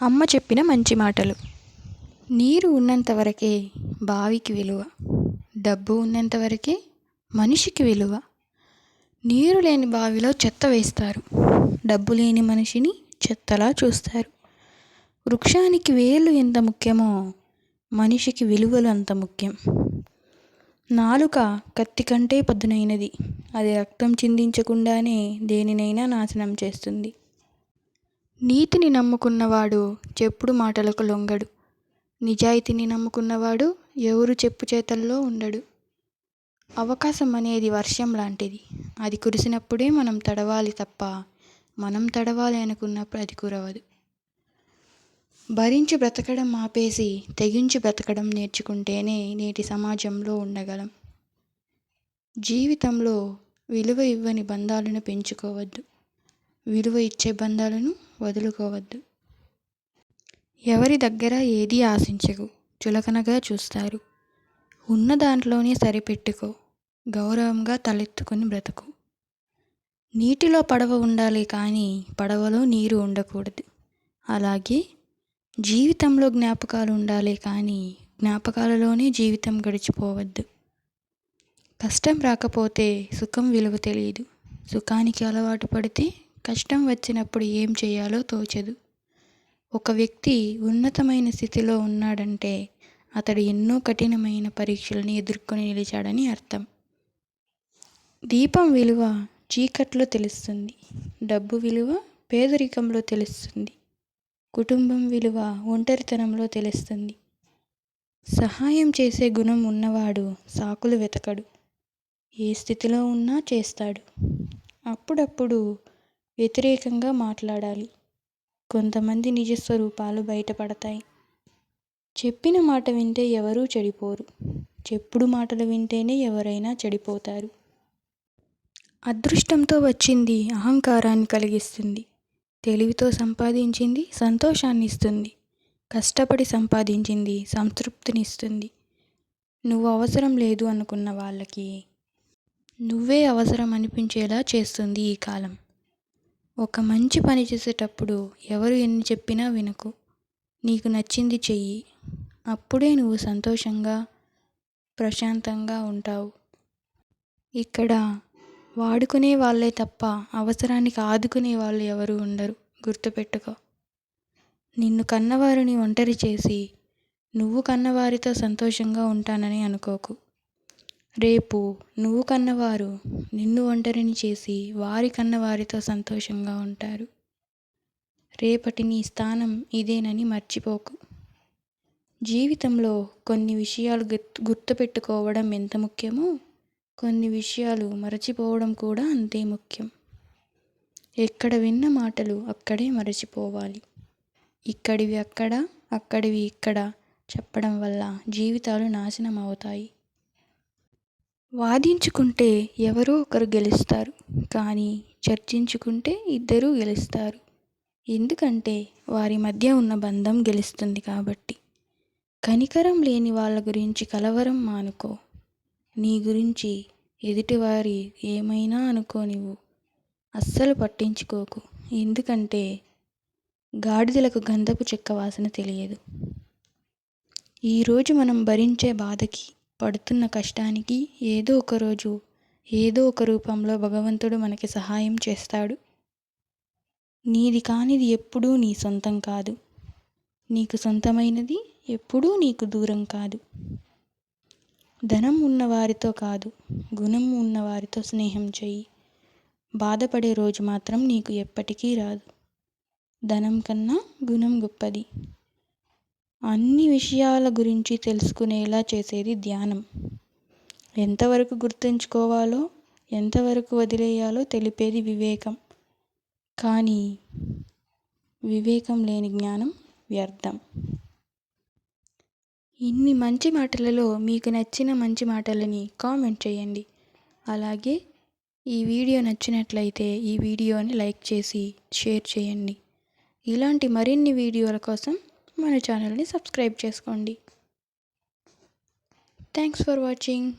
అమ్మ చెప్పిన మంచి మాటలు. నీరు ఉన్నంతవరకే బావికి విలువ, డబ్బు ఉన్నంతవరకే మనిషికి విలువ. నీరు లేని బావిలో చెత్త వేస్తారు, డబ్బు లేని మనిషిని చెత్తలా చూస్తారు. వృక్షానికి వేళ్ళు ఎంత ముఖ్యమో మనిషికి విలువలు అంత ముఖ్యం. నాలుక కత్తి కంటే పదునైనది, అది రక్తం చిందించకుండానే దేనినైనా నాశనం చేస్తుంది. నీతిని నమ్ముకున్నవాడు చెప్పుడు మాటలకు లొంగడు, నిజాయితీని నమ్ముకున్నవాడు ఎవరు చెప్పు చేతల్లో ఉండడు. అవకాశం అనేది వర్షం లాంటిది, అది కురిసినప్పుడే మనం తడవాలి తప్ప మనం తడవాలి అనుకున్నప్పుడు అది కురవదు. భరించి బ్రతకడం ఆపేసి తెగించి బ్రతకడం నేర్చుకుంటేనే నేటి సమాజంలో ఉండగలం. జీవితంలో విలువ ఇవ్వని బంధాలను పెంచుకోవద్దు, విలువ ఇచ్చే బంధాలను వదులుకోవద్దు. ఎవరి దగ్గర ఏది ఆశించకు, చులకనగా చూస్తారు. ఉన్న దాంట్లోనే సరిపెట్టుకో, గౌరవంగా తలెత్తుకుని బ్రతుకు. నీటిలో పడవ ఉండాలి కానీ పడవలో నీరు ఉండకూడదు. అలాగే జీవితంలో జ్ఞాపకాలు ఉండాలి కానీ జ్ఞాపకాలలోనే జీవితం గడిచిపోవద్దు. కష్టం రాకపోతే సుఖం విలువ తెలియదు, సుఖానికి అలవాటు పడితే కష్టం వచ్చినప్పుడు ఏం చేయాలో తోచదు. ఒక వ్యక్తి ఉన్నతమైన స్థితిలో ఉన్నాడంటే అతడు ఎన్నో కఠినమైన పరీక్షలను ఎదుర్కొని నిలిచాడని అర్థం. దీపం విలువ చీకట్లో తెలుస్తుంది, డబ్బు విలువ పేదరికంలో తెలుస్తుంది, కుటుంబం విలువ ఒంటరితనంలో తెలుస్తుంది. సహాయం చేసే గుణం ఉన్నవాడు సాకులు వెతకడు, ఏ స్థితిలో ఉన్నా చేస్తాడు. అప్పుడప్పుడు వ్యతిరేకంగా మాట్లాడాలి, కొంతమంది నిజస్వరూపాలు బయటపడతాయి. చెప్పిన మాట వింటే ఎవరూ చెడిపోరు, చెప్పుడు మాటలు వింటేనే ఎవరైనా చెడిపోతారు. అదృష్టంతో వచ్చింది అహంకారాన్ని కలిగిస్తుంది, తెలివితో సంపాదించింది సంతోషాన్ని ఇస్తుంది, కష్టపడి సంపాదించింది సంతృప్తినిస్తుంది. నువ్వు అవసరం లేదు అనుకున్న వాళ్ళకి నువ్వే అవసరం అనిపించేలా చేస్తుంది ఈ కాలం. ఒక మంచి పని చేసేటప్పుడు ఎవరు ఎన్ని చెప్పినా వినకు, నీకు నచ్చింది చెయ్యి, అప్పుడే నువ్వు సంతోషంగా ప్రశాంతంగా ఉంటావు. ఇక్కడ వాడుకునే వాళ్ళే తప్ప అవసరానికి ఆదుకునే వాళ్ళు ఎవరు ఉండరు, గుర్తుపెట్టుకో. నిన్ను కన్నవారిని ఒంటరి చేసి నువ్వు కన్నవారితో సంతోషంగా ఉంటానని అనుకోకు. రేపు నువ్వు కన్నవారు నిన్ను ఒంటరిని చేసి వారి కన్నవారితో సంతోషంగా ఉంటారు. రేపటి నీ స్థానం ఇదేనని మర్చిపోకు. జీవితంలో కొన్ని విషయాలు గుర్తుపెట్టుకోవడం ఎంత ముఖ్యమో కొన్ని విషయాలు మరచిపోవడం కూడా అంతే ముఖ్యం. ఎక్కడ విన్న మాటలు అక్కడే మరచిపోవాలి. ఇక్కడివి అక్కడ, అక్కడివి ఇక్కడ చెప్పడం వల్ల జీవితాలు నాశనం అవుతాయి. వాదించుకుంటే ఎవరో ఒకరు గెలుస్తారు, కానీ చర్చించుకుంటే ఇద్దరూ గెలుస్తారు. ఎందుకంటే వారి మధ్య ఉన్న బంధం గెలుస్తుంది కాబట్టి. కనికరం లేని వాళ్ళ గురించి కలవరం మానుకో. నీ గురించి ఎదుటివారి ఏమైనా అనుకోనివ్వు, అస్సలు పట్టించుకోకు. ఎందుకంటే గాడిదలకు గంధపు చెక్క వాసన తెలియదు. ఈరోజు మనం భరించే బాధకి, పడుతున్న కష్టానికి ఏదో ఒక రోజు ఏదో ఒక రూపంలో భగవంతుడు మనకి సహాయం చేస్తాడు. నీది కానిది ఎప్పుడూ నీ సొంతం కాదు, నీకు సొంతమైనది ఎప్పుడూ నీకు దూరం కాదు. ధనం ఉన్నవారితో కాదు, గుణం ఉన్నవారితో స్నేహం చెయ్యి. బాధపడే రోజు మాత్రం నీకు ఎప్పటికీ రాదు. ధనం కన్నా గుణం గొప్పది. అన్ని విషయాల గురించి తెలుసుకునేలా చేసేది ధ్యానం. ఎంతవరకు గుర్తుంచుకోవాలో ఎంతవరకు వదిలేయాలో తెలిపేది వివేకం. కానీ వివేకం లేని జ్ఞానం వ్యర్థం. ఇన్ని మంచి మాటలలో మీకు నచ్చిన మంచి మాటలని కామెంట్ చేయండి. అలాగే ఈ వీడియో నచ్చినట్లయితే ఈ వీడియోని లైక్ చేసి షేర్ చేయండి. ఇలాంటి మరిన్ని వీడియోల కోసం మన ఛానల్ని సబ్స్క్రైబ్ చేసుకోండి. Thanks for watching.